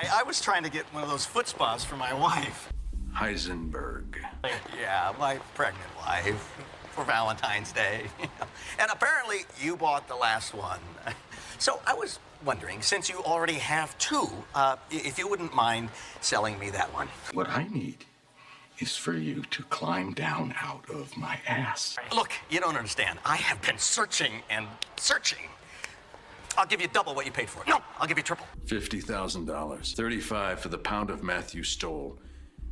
I was trying to get one of those foot spas for my wife. Heisenberg. Yeah, my pregnant wife for Valentine's Day. And apparently you bought the last one. So I was wondering, since you already have two, if you wouldn't mind selling me that one. What I need is for you to climb down out of my ass. Look, you don't understand. I have been searching and searching. I'll give you double what you paid for it. No, I'll give you triple. $50,000. $35 for the pound of meth you stole,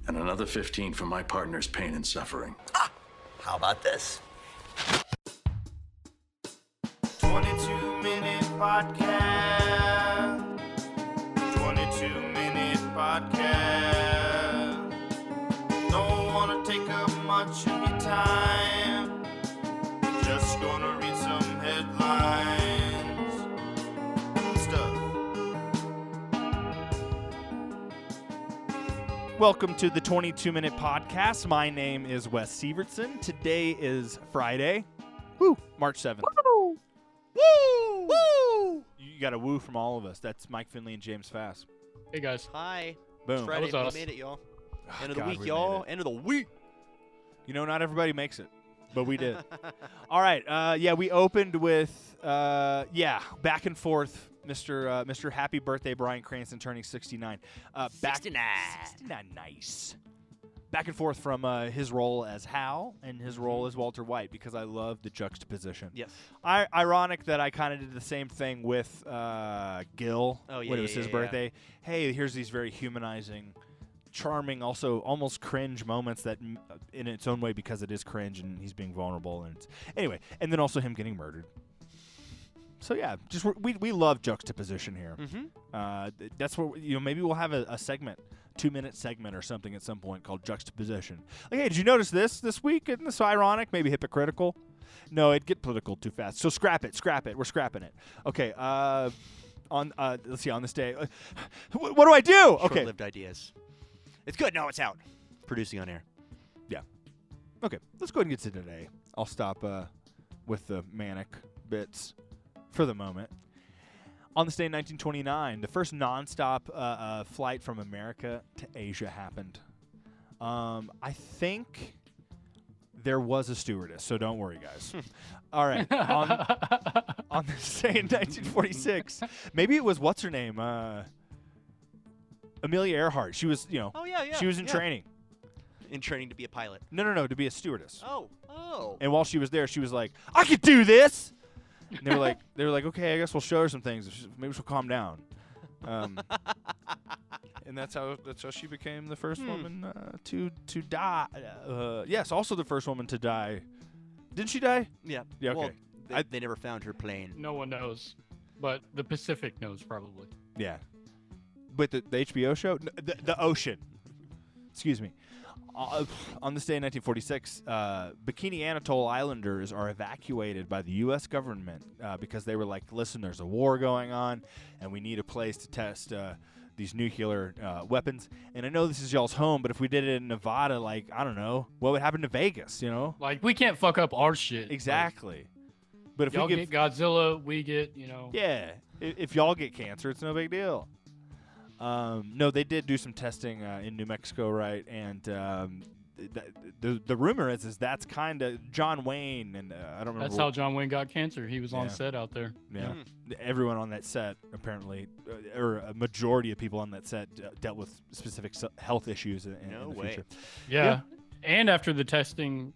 and another $15 for my partner's pain and suffering. How about this? 22-minute podcast. 22-minute podcast. Don't want to take up much of your time. Just gonna read some headlines. Stuff. Welcome to the 22-minute podcast. My name is Wes Sievertson. Today is Friday. Woo! March 7th. Woo! Woo! Woo! You got a woo from all of us. That's Mike Finley and James Fass. Hey guys. Hi. Boom. It's Friday. That was us. We made it, y'all. Oh, End of the God, week, we y'all. made it. End of the week. You know, not everybody makes it, but we did. All right. We opened with, back and forth. Mr. Happy Birthday, Bryan Cranston, turning 69. 69. 69, nice. Back and forth from his role as Hal and his role as Walter White, because I love the juxtaposition. Yes. Ironic that I kind of did the same thing with Gil Oh, yeah, when it was yeah, his yeah, birthday. Hey, here's these very humanizing, charming, also almost cringe moments that, in its own way, because it is cringe and he's being vulnerable. Anyway, and then also him getting murdered. So yeah, just we love juxtaposition here. Mm-hmm. That's what maybe we'll have a segment, 2-minute segment or something at some point called juxtaposition. Like, hey, did you notice this week? Isn't this ironic? Maybe hypocritical? No, it'd get political too fast. So scrap it. We're scrapping it. Okay. Let's see. On this day, what do I do? Okay. Short-lived ideas. It's good. No, it's out. Producing on air. Yeah. Okay. Let's go ahead and get to today. I'll stop with the manic bits for the moment. On this day in 1929, the first nonstop flight from America to Asia happened. I think there was a stewardess, so don't worry, guys. All right. On this day in 1946, maybe it was, what's her name? Amelia Earhart. She was, Oh, yeah. she was in training. In training to be a pilot. No, to be a stewardess. Oh. And while she was there, she was like, I could do this. And they were like, okay, I guess we'll show her some things. Maybe she'll calm down. And that's how she became the first woman to die. Yes, also the first woman to die. Didn't she die? Yeah. Yeah, okay. Well, they never found her plane. No one knows, but the Pacific knows probably. Yeah. But the HBO show? No, the ocean. Excuse me. On this day in 1946, Bikini Atoll Islanders are evacuated by the U.S. government because they were like, listen, there's a war going on, and we need a place to test these nuclear weapons. And I know this is y'all's home, but if we did it in Nevada, like, I don't know, what would happen to Vegas, Like, we can't fuck up our shit. Exactly. But if Y'all we get get Godzilla, we get, Yeah, if y'all get cancer, it's no big deal. No, they did do some testing in New Mexico, right? And the rumor is that's kind of John Wayne, and I don't remember. That's how John Wayne got cancer. He was on set out there. Yeah, everyone on that set apparently, or a majority of people on that set dealt with specific health issues in No the way. future. Yeah. And after the testing,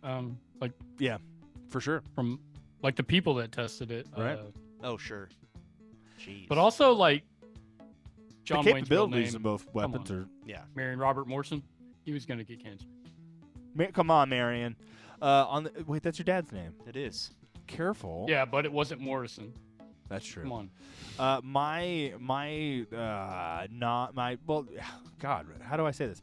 Yeah, for sure. from like the people that tested it, Right. Oh, sure. Jeez. but also like John the Wayne's real capabilities name, of both weapons on. are. Yeah. Marion Robert Morrison, he was gonna get cancer. Come on, Marion. Wait, that's your dad's name. It is. Careful. Yeah, but it wasn't Morrison. That's true. Come on. God, how do I say this?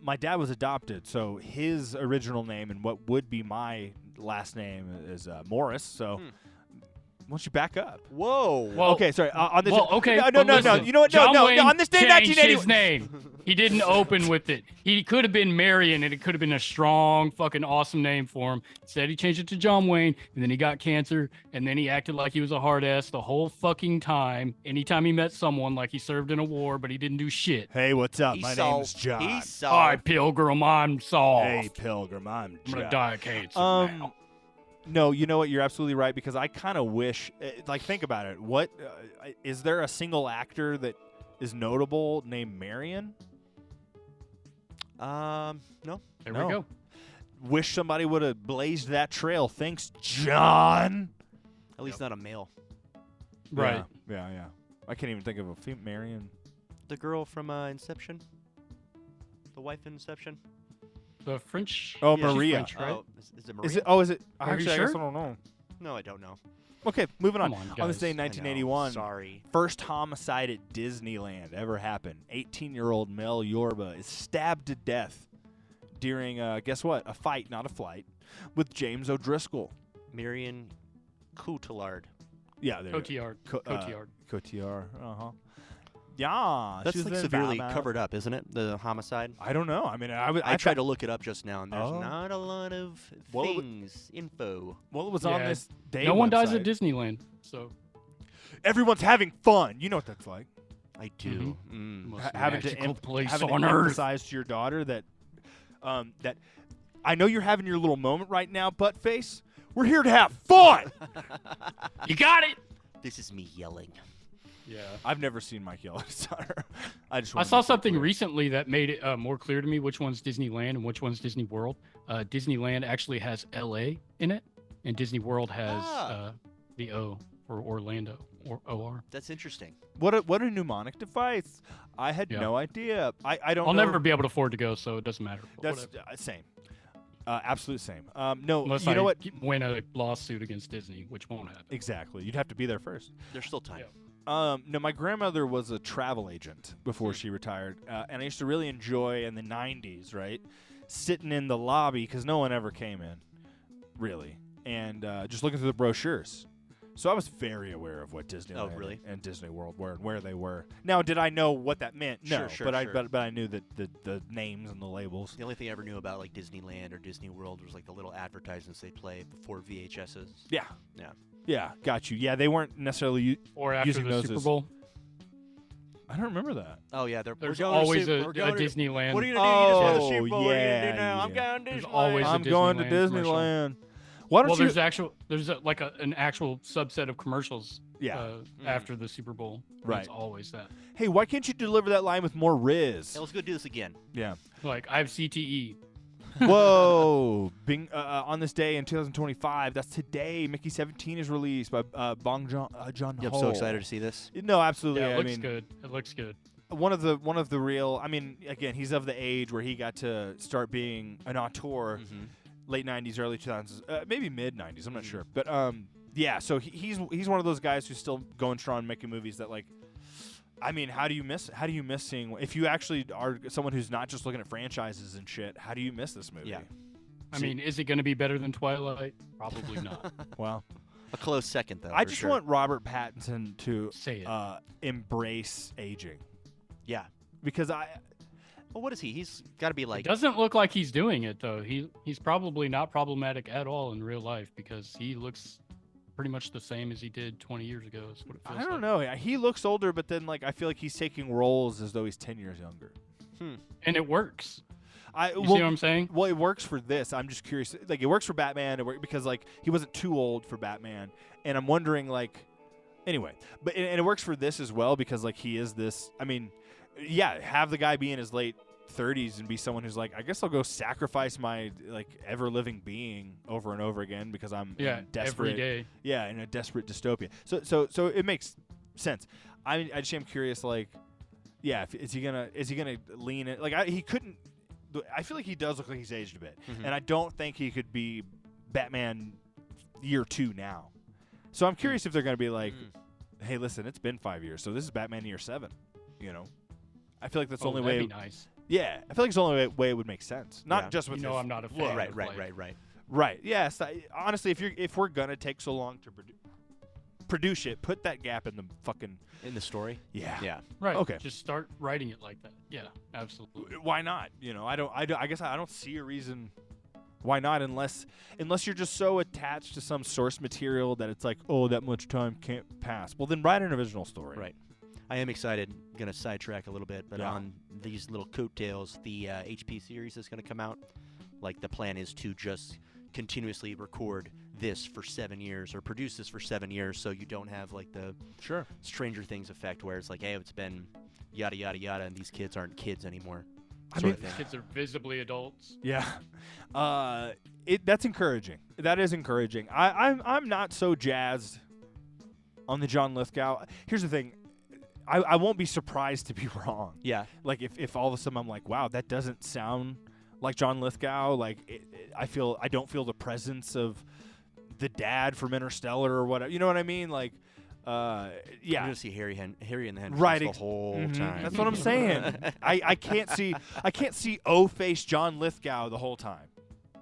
My dad was adopted, so his original name and what would be my last name is Morris. So, why don't you back up? Whoa. Well, Okay, sorry. On this, well, okay. no. but listen, You know what? John No. Wayne On this day, in changed 1981. his name. He didn't open with it. He could have been Marion, and it could have been a strong, fucking awesome name for him. Instead, he changed it to John Wayne, and then he got cancer, and then he acted like he was a hard ass the whole fucking time. Anytime he met someone, like he served in a war, but he didn't do shit. Hey, what's up? He My saw- name's John. He All saw. right, Pilgrim, I'm soft. Hey, Pilgrim, I'm I'm gonna John. die of cancer now. No, you know what? You're absolutely right because I kind of wish, like, think about it. What is there a single actor that is notable named Marion? No. There No. we go. Wish somebody would have blazed that trail. Thanks, John. At least not a male. Right. Yeah. I can't even think of a female Marion. The girl from Inception. The wife in Inception. The French. Oh, Yeah, she's Maria. French, right? Oh, is it Maria? Is it? Oh, is it? Are you Actually, I guess sure? I don't know. No, I don't know. Okay, moving on. Come on, On this guys. day in I know. 1981, Sorry. first homicide at Disneyland ever happened. 18-year-old Mel Yorba is stabbed to death during, guess what? A fight, not a flight, with James O'Driscoll. Marion Cotillard. Yeah, there. Cotillard. Cotillard. Cotillard. Uh-huh. Yeah. That's she's like been severely found out. covered up, isn't it? The homicide. I don't know. I mean, I tried to look it up just now, and there's Oh. not a lot of Well, it things, info. Well, it was on Yeah, this day No one dies at website. Disneyland, so Everyone's having fun. You know what that's like. I do. the Mm. most Having to magical place having on to earth. emphasize to your daughter that that I know you're having your little moment right now, butt face. We're here to have fun. You got it. This is me yelling. Yeah. I've never seen Mike yell at his daughter. I just I wanted saw to make that something clear. recently that made it more clear to me which one's Disneyland and which one's Disney World. Disneyland actually has L.A. in it, and Disney World has the O for Orlando or O-R. That's interesting. What a mnemonic device. I had Yeah. no idea. I don't I'll know. never be able to afford to go, so it doesn't matter. but That's whatever. same. Absolute same. No, Unless you I know what? win a lawsuit against Disney, which won't happen. Exactly. You'd have to be there first. There's still time. Yeah. No, my grandmother was a travel agent before she retired, and I used to really enjoy in the '90s, right, sitting in the lobby because no one ever came in, really, and just looking through the brochures. So I was very aware of what Disneyland really? and Disney World were and where they were. Now, did I know what that meant? No, Sure, but sure. I knew that the names and the labels. The only thing I ever knew about like Disneyland or Disney World was like the little advertisements they play before VHSs. Yeah, Yeah. yeah, got you. Yeah, they weren't necessarily. Or after Using the those Super as- Bowl. I don't remember that. Oh yeah, There's always a Disneyland. What are you gonna do? You just won the Oh, Super Bowl. What are you gonna yeah, do now? I'm yeah. going to There's Disneyland. always a I'm going to Disneyland commercial. Disneyland. Why don't Well, you? there's an actual subset of commercials Yeah. after the Super Bowl. Right. It's always that. Hey, why can't you deliver that line with more Riz? Hey, let's go do this again. Yeah. Like, I have CTE. Whoa! On this day in 2025, that's today. Mickey 17 is released by John Yeah, I'm Ho. so excited to see this. No, absolutely. Yeah, it I looks mean, good. It looks good. one of the real. I mean, again, he's of the age where he got to start being an auteur, late 90s, early 2000s, maybe mid 90s. I'm not sure, but yeah. So he's one of those guys who's still going strong, making movies that like. I mean, how do you miss seeing if you actually are someone who's not just looking at franchises and shit? How do you miss this movie? Yeah. I mean, is it going to be better than Twilight? Probably not. Well, A close second though. I for just sure. want Robert Pattinson to Say it. embrace aging Yeah. because Well, what is he? He's got to be It like. doesn't look like he's doing it though. He's probably not problematic at all in real life because he looks pretty much the same as he did 20 years ago. Is what it feels I don't like. know. He looks older, but then like I feel like he's taking roles as though he's 10 years younger. And it works. I You see what I'm saying? Well, it works for this. I'm just curious. Like it works for Batman because like he wasn't too old for Batman, and I'm wondering like anyway. But and it works for this as well because like he is this. I mean, yeah, have the guy be in his late 30s and be someone who's like, I guess I'll go sacrifice my like ever living being over and over again because I'm Yeah, in desperate. every day. Yeah, in a desperate dystopia. So it makes sense. I just am curious. Like, yeah, is he gonna lean in? Like, he couldn't. I feel like he does look like he's aged a bit, and I don't think he could be Batman year 2 now. So I'm curious if they're gonna be like, hey, listen, it's been 5 years, so this is Batman year 7. You know, I feel like that's the only way. That'd be nice. Yeah, I feel like it's the only way it would make sense. Not Yeah. just with You know, his- I'm not a fan. look. Right, of, right, like, right, right. Right. Yes. Honestly, if we're gonna take so long to produce, produce it, put that gap in the fucking In the story. yeah. Yeah. Right. Okay. Just start writing it like that. Yeah, absolutely. Why not? You know, I guess I don't see a reason why not unless you're just so attached to some source material that it's like, oh, that much time can't pass. Well, then write an original story. Right. I am excited. Going to sidetrack a little bit, but Yeah. on these little coattails, the HP series is going to come out. Like, the plan is to just continuously record this for 7 years or produce this for 7 years, so you don't have like the Sure. Stranger Things effect where it's like, hey, it's been yada yada yada, and these kids aren't kids anymore. I sort mean, of thing. Kids are visibly adults. Yeah. That's encouraging. That is encouraging. I'm not so jazzed on the John Lithgow. Here's the thing. I won't be surprised to be wrong. Yeah. Like if all of a sudden I'm like, wow, that doesn't sound like John Lithgow. Like I don't feel the presence of the dad from Interstellar or whatever. You know what I mean? Like, You're yeah. gonna see Harry and the Hendersons Right, the whole Mhm. time. That's what I'm saying. I can't see O-face John Lithgow the whole time.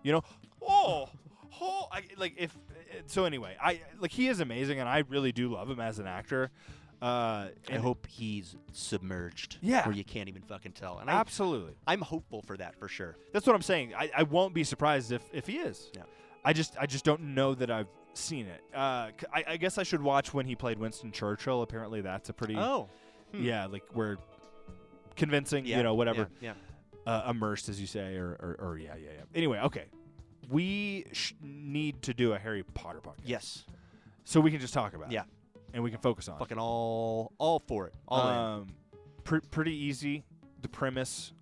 You know? So anyway, he is amazing, and I really do love him as an actor. I hope he's submerged. Yeah. Where you can't even fucking tell. And Absolutely. I'm hopeful for that for sure. That's what I'm saying. I won't be surprised if he is. Yeah. I just don't know that I've seen it. I guess I should watch when he played Winston Churchill. Apparently, that's a pretty yeah, like we're convincing. Yeah. You know, whatever. Yeah. Immersed, as you say, or yeah. Anyway, okay. We need to do a Harry Potter podcast. Yes. So we can just talk about Yeah. it. And we can focus on it. Fucking all for it. All in. Pretty easy. The premise.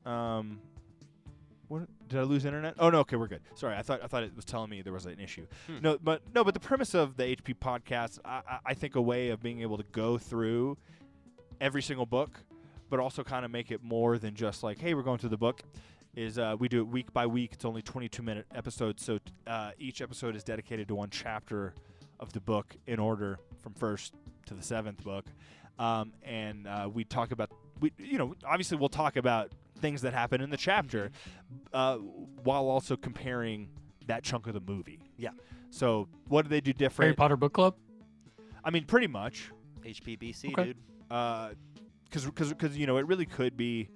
What did I lose internet? Oh no, okay, we're good. Sorry, I thought it was telling me there was an issue. No, but the premise of the HP podcast, I think a way of being able to go through every single book, but also kind of make it more than just like, hey, we're going through the book. Is we do it week by week. It's only 22-minute episodes, so each episode is dedicated to one chapter of the book in order from first to the seventh book, and we talk about obviously we'll talk about things that happen in the chapter, while also comparing that chunk of the movie. Yeah. So what do they do Harry different? Potter book club. I mean, pretty much, HPBC, Okay. dude. because it really could be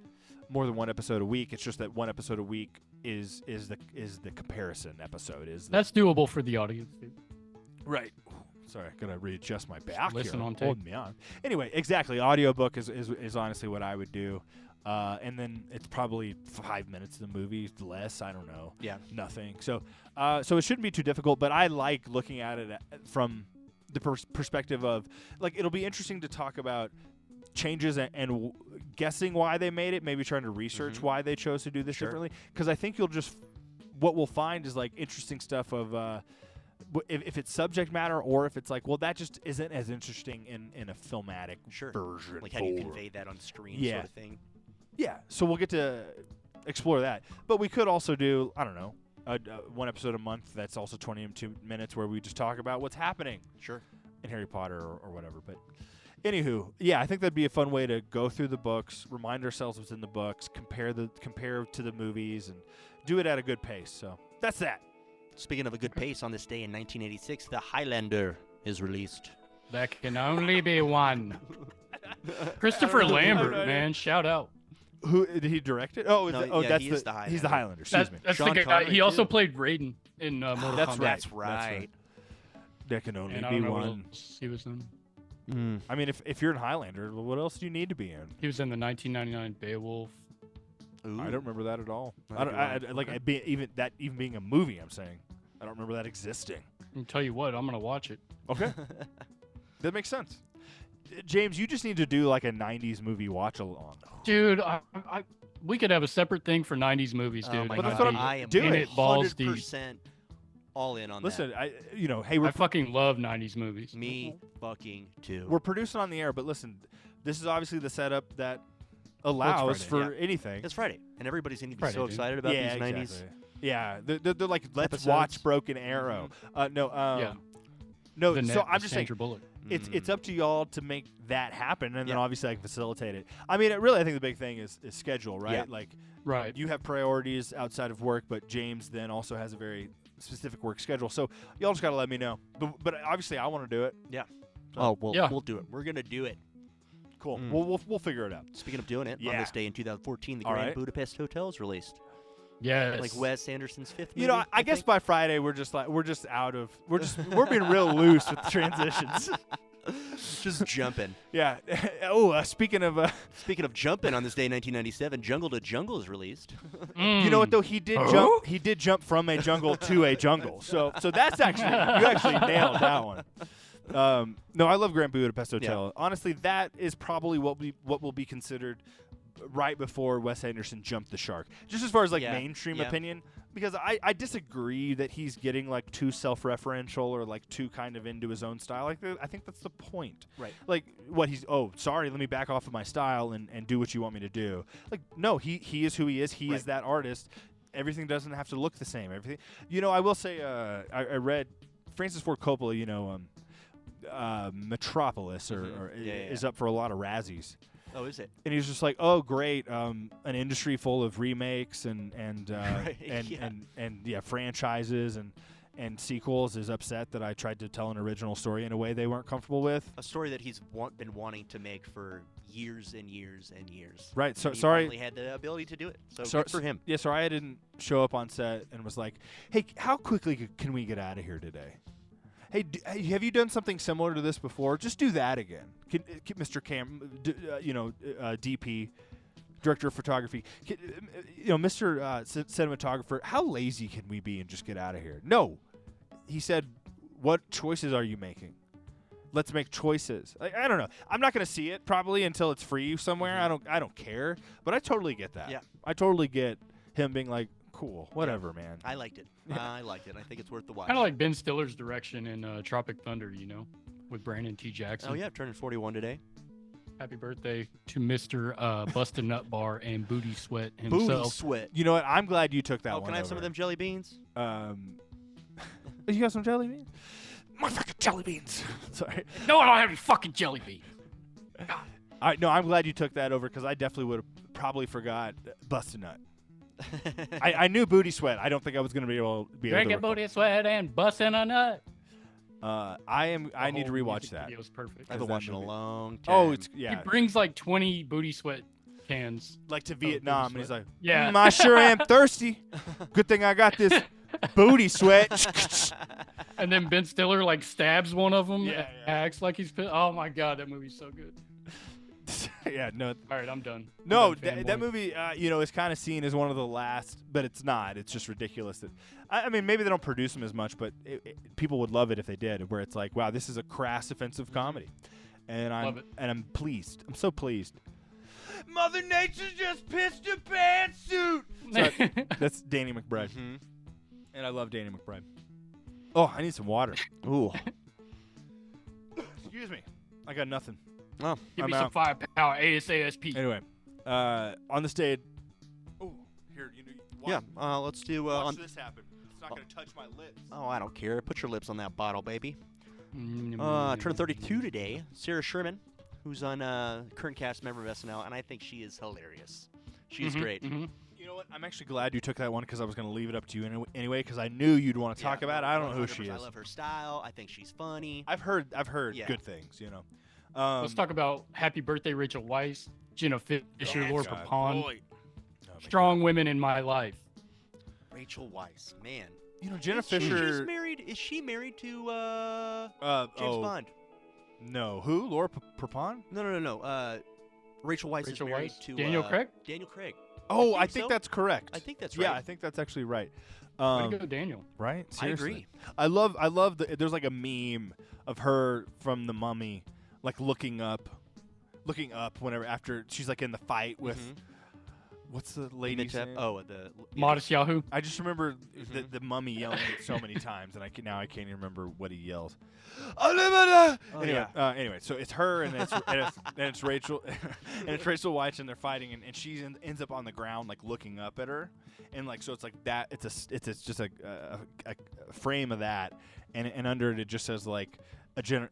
more than one episode a week. It's just that one episode a week is the comparison episode. That's doable for the audience, dude. Right. Sorry, gotta readjust my back listen here. on tape. Hold me on. Anyway, exactly. Audiobook is honestly what I would do. And then it's probably 5 minutes of the movie, less. I don't know. Yeah. Nothing. So it shouldn't be too difficult. But I like looking at it from the perspective of like it'll be interesting to talk about changes and guessing why they made it. Maybe trying to research why they chose to do this Sure. differently. Because I think what we'll find is like interesting stuff of. If it's subject matter or if it's like, well, that just isn't as interesting in a filmatic Sure. version. Like how do you form. convey that on screen Yeah. sort of thing. Yeah, so we'll get to explore that. But we could also do, I don't know, one episode a month that's also 22 minutes where we just talk about what's happening Sure. in Harry Potter or whatever. But anywho, yeah, I think that'd be a fun way to go through the books, remind ourselves what's in the books, compare to the movies, and do it at a good pace. So that's that. Speaking of a good pace, on this day in 1986, The Highlander is released. There can only be one. Christopher Lambert, know. man, shout out. Who did he direct it? Oh, No, yeah, that's he is the he's the Highlander. Excuse me. That's Sean the guy. Connery, He also too. played Raiden in Mortal That's Kombat. right. That's right. There can only And I be don't know what one. else he was in. I mean, if you're in Highlander, what else do you need to be in? He was in the 1999 Beowulf. Ooh. I don't remember that at all. Might I be even being a movie. I'm saying I don't remember that existing. I'll tell you what, I'm gonna watch it. Okay, that makes sense. James, you just need to do like a '90s movie watch along. Dude, we could have a separate thing for 90s movies, dude. Oh my But God. that's what I'm I am doing. in it balls deep. 100% all in on Listen, that. hey, we're I fucking love 90s movies. Me fucking too. we're producing on the air, but listen, this is obviously the setup that allows Friday, for anything. It's Friday, and everybody's going to be Friday, so dude. excited about yeah, these 90s. exactly. Yeah, they're like, let's episodes. watch Broken Arrow. No, Yeah. no. The So net I'm with just saying, Sandra Bullock. it's up to y'all to make that happen, and then Yeah. obviously I can facilitate it. I mean, I think the big thing is schedule, right? Yeah. Like Right. you have priorities outside of work, but James then also has a very specific work schedule. So y'all just gotta let me know. But obviously I want to do it. Yeah. Oh, well, Yeah. we'll do it. We're gonna do it. Cool. Mm. We'll figure it out. Speaking of doing it, on Yeah. this day in 2014, the All Grand right. Budapest Hotel is released. Yes. Like Wes Anderson's fifth movie. You know, I guess think. by Friday we're just we're being real loose with the transitions. Just jumping. Yeah. Oh, speaking of, Speaking of jumping, on this day in 1997, Jungle to Jungle is released. you know what though, he did jump. He did jump from a jungle to a jungle. So that's actually you actually nailed that one. No, I love Grand Budapest Hotel. Honestly, that is probably what will be considered right before Wes Anderson jumped the shark. Just as far as like Yeah, mainstream yeah. opinion, because I disagree that he's getting like too self-referential or like too kind of into his own style. Like I think that's the point. Right. Like what he's sorry, let me back off of my style and do what you want me to do. Like no, he is who he is. He is that artist. Everything doesn't have to look the same. Everything. You know, I will say I read Francis Ford Coppola, you know, Metropolis is up for a lot of Razzies. Oh, is it? And he's just like, oh, great, an industry full of remakes and franchises and sequels is upset that I tried to tell an original story in a way they weren't comfortable with. A story that he's been wanting to make for years and years and years. Right. So And he sorry. finally had the ability to do it. So Sorry good for him. Yeah. Sorry, I didn't show up on set and was like, hey, how quickly can we get out of here today? Hey, have you done something similar to this before? Just do that again, Mr. DP, director of photography. Mr. Cinematographer. How lazy can we be and just get out of here? No, he said. What choices are you making? Let's make choices. I don't know. I'm not going to see it probably until it's free somewhere. I don't care. But I totally get that. Yeah. I totally get him being like, cool, whatever, man. I liked it. I liked it. I think it's worth the watch. Kind of like Ben Stiller's direction in Tropic Thunder, you know, with Brandon T. Jackson. Oh, yeah, turning 41 today. Happy birthday to Mr. Bust a Nut Bar and Booty Sweat Booty himself. sweat. You know what? I'm glad you took that Oh, one. can I have some of over. them jelly beans? You got some jelly beans? Motherfucking jelly beans. Sorry. No, I don't have any fucking jelly beans. No, I'm glad you took that over because I definitely would have probably forgot Bust a Nut. I knew Booty Sweat. I don't think I was going to be able to Drinking recall. booty sweat and busting a nut. I need to rewatch that. It was perfect. I haven't that watched it in a movie- long time. Oh, it's He yeah, brings like 20 booty sweat cans. like to Booty Vietnam, and he's Sweat. like, Yeah. I sure am thirsty. Good thing I got this Booty Sweat. And then Ben Stiller like stabs one of them. Yeah, and acts like he's pissed. Oh my god, that movie's so good. Yeah, no, All right, I'm done. no, I'm done, that fanboy. movie, is kind of seen as one of the last, but it's not. It's just ridiculous that, I mean, maybe they don't produce them as much, but people would love it if they did. Where it's like, wow, this is a crass, offensive comedy, and Love it. I'm pleased. I'm so pleased. Mother Nature's just pissed a pantsuit. Sorry, that's Danny McBride, Mhm. and I love Danny McBride. Oh, I need some water. Ooh. Excuse me, I got nothing. Oh, Give I'm me some out. firepower, ASASP. Anyway, on the stage. Oh, here, yeah. Let's do. Watch this happen. It's not gonna touch my lips. Oh, I don't care. Put your lips on that bottle, baby. Mm. Turned 32 today. Sarah Sherman, who's on current cast member of SNL, and I think she is hilarious. She is Mhm, great. mhm. You know what? I'm actually glad you took that one because I was going to leave it up to you anyway because I knew you'd want to talk Yeah, about it. I don't know who 100%. she I is. love her style. I think she's funny. I've heard Yeah. good things. You know. Let's talk about Happy Birthday, Rachel Weisz, Jenna Fisher, Oh, Laura God. Prepon. Boy. Oh, my Strong women in my life. Rachel Weisz, man. God. You know, Jenna She's Fisher. married. Is she married to James oh, Bond? no. Who? Laura Prepon? No. Rachel Weisz is Rachel married Weisz? to Daniel Craig? Daniel Craig. Oh, I think think so. that's correct. I think that's Yeah, right. I think that's actually right. Way to go, Daniel. Right? I Seriously. agree. I love there's like a meme of her from The Mummy, like looking up whenever after she's like in the fight with Mhm. what's the lady's Imhotep. name? Oh, the Modest Yahoo. I just remember Mhm. the Mummy yelling it so many times, and I can't even remember what he yells. Anyway, yeah. anyway, so it's her and it's Rachel and it's Rachel Weisz, and they're fighting, and she ends up on the ground like looking up at her, and like so it's like that. It's just a frame of that, and under it just says like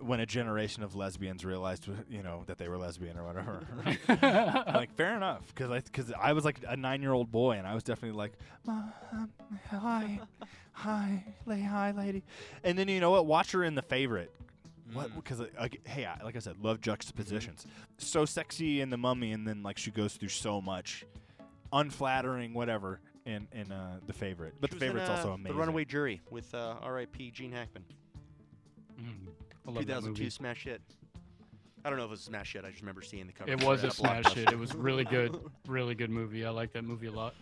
when a generation of lesbians realized that they were lesbian or whatever. Like fair enough, because I was like a 9-year-old boy, and I was definitely like, hi, lady. And then you know what? Watch her in The Favorite. What? Because hey, like I said, love juxtapositions. So sexy in The Mummy, and then like she goes through so much unflattering, whatever, in The Favorite. But She The was in, Favorite's also amazing. The Runaway Jury with R.I.P. Gene Hackman. I love that 2002 movie. smash hit. I don't know if it was a smash hit. I just remember seeing the cover. It for was a at smash Blockbuster. hit. It was really good. Really good movie. I like that movie a lot.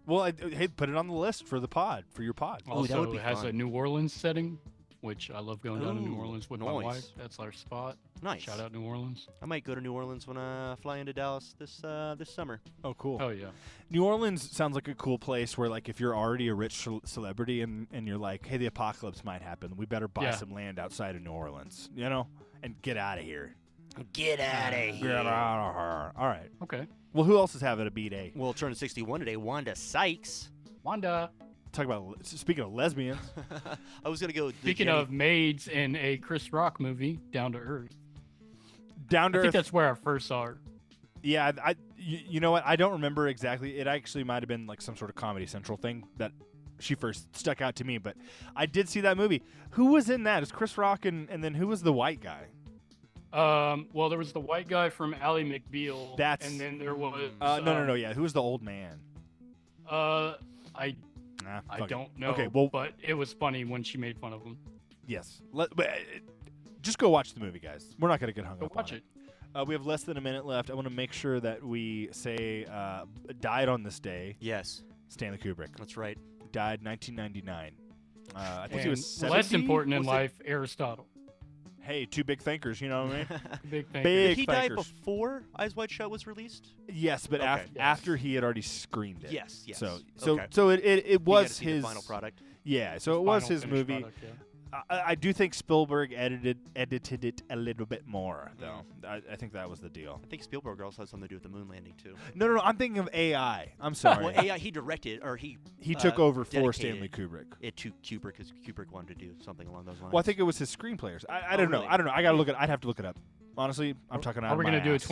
Well, hey, put it on the list for the pod, for your pod. Oh, Also, that would be it has fun. a New Orleans setting, which I love going down to New Ooh, Orleans with my nice. wife. That's our spot. Nice. Shout out New Orleans. I might go to New Orleans when I fly into Dallas this summer. Oh, cool. Oh yeah. New Orleans sounds like a cool place where, like, if you're already a rich celebrity and you're like, hey, the apocalypse might happen, we better buy Yeah. some land outside of New Orleans, you know, and get out of here. Get out of Get out of here. All right. Okay. Well, who else is having a B-Day? Well, turning 61 today, Wanda Sykes. Wanda. Talk about, speaking of lesbians, I was gonna go. with the Speaking Jenny- of maids in a Chris Rock movie, Down to Earth. Down to I think Earth. that's where I first saw her. Yeah, you know what? I don't remember exactly. It actually might have been like some sort of Comedy Central thing that she first stuck out to me, but I did see that movie. Who was in that? It was Chris Rock and then who was the white guy? Well, there was the white guy from Ally McBeal. That's- and then there was. No. Yeah, who was the old man? I Nah, I fuck it. don't know. Okay, well, but it was funny when she made fun of him. yes. Just go watch the movie, guys. We're not gonna get hung Go up watch on it. We have less than a minute left. I want to make sure that we say died on this day. Yes, Stanley Kubrick that's right. died 1999. I think he And was less 70? important in Was it? life, Aristotle. Hey, two big thinkers. You know what I mean? Big thing. Big Did he die thinkers. before Eyes Wide Shut was released? Yes, but Okay. Yes. after he had already screened it. Yes. So Okay. it You gotta was see his the final product. Yeah, so it was Final his finished movie. product, yeah. I do think Spielberg edited it a little bit more, though. I think that was the deal. I think Spielberg also had something to do with the moon landing too. No. I'm thinking of AI. I'm sorry. Well, AI, he directed or he Took over for dedicated Stanley Kubrick. it to Kubrick because Kubrick wanted to do something along those lines. Well, I think it was his screenplayers. I Oh, don't know. really? I don't know. I gotta look it. I'd have to look it up. Honestly, I'm talking out Are of we my gonna do a ass.